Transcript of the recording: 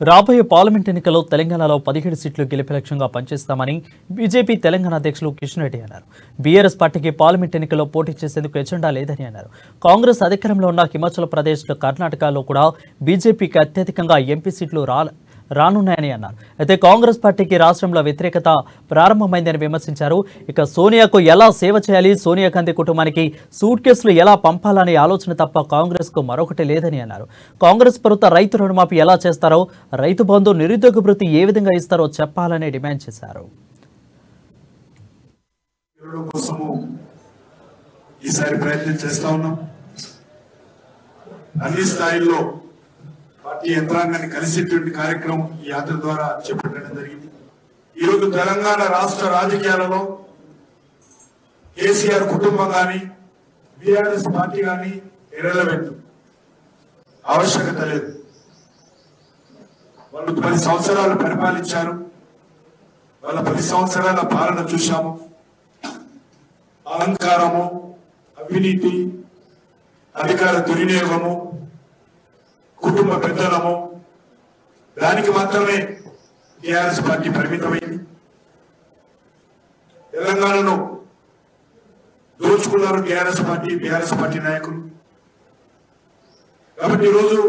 రాబోయే పార్లమెంట్ ఎన్నికల్లో తెలంగాణలో 17 సీట్లు గెలిపే లక్ష్యంగా పనిచేస్తామని బీజేపీ తెలంగాణ అధ్యక్షులు కిషన్ రెడ్డి అన్నారు. బీఆర్ఎస్ పార్టీకి పార్లమెంట్ ఎన్నికల్లో పోటీ చేసేందుకు ఎజెండా లేదని అన్నారు. కాంగ్రెస్ అధికారంలో ఉన్న హిమాచల్ ప్రదేశ్, కర్ణాటకలో కూడా బీజేపీకి అత్యధికంగా ఎంపీ సీట్లు రానున్నాయని అన్నారు. అయితే కాంగ్రెస్ పార్టీకి రాష్ట్రంలో వ్యతిరేకత ప్రారంభమైందని విమర్శించారు. ఇక సోనియాకు ఎలా సేవ చేయాలి, సోనియా గాంధీ కుటుంబానికి సూట్ కేసులు ఎలా పంపాలనే ఆలోచన తప్ప కాంగ్రెస్ కు మరొకటి లేదని అన్నారు. కాంగ్రెస్ ప్రభుత్వ రైతు రుణమాఫీ ఎలా చేస్తారో, రైతు బంధు, నిరుద్యోగ భృతి ఏ విధంగా ఇస్తారో చెప్పాలని డిమాండ్ చేశారు. అన్ని స్థాయిల్లో పార్టీ యంత్రాంగాన్ని కలిసేటువంటి కార్యక్రమం ఈ యాత్ర ద్వారా చేపట్టడం జరిగింది. ఈరోజు తెలంగాణ రాష్ట్ర రాజకీయాలలో కేసీఆర్ కుటుంబం కానీ బీఆర్ఎస్ పార్టీ కానీ ఇర్రెలవెంట్, ఆవశ్యకత లేదు. వాళ్ళు 10 సంవత్సరాలు పరిపాలించారు. వాళ్ళ 10 సంవత్సరాల పాలన చూశాము. అహంకారము, అవినీతి, అధికార దుర్వినియోగము, కుటుంబ పెద్దలము, దానికి మాత్రమే టీఆర్ఎస్ పార్టీ పరిమితమైంది. తెలంగాణను దోచుకున్నారు టీఆర్ఎస్ పార్టీ, బీఆర్ఎస్ పార్టీ నాయకులు. కాబట్టి ఈరోజు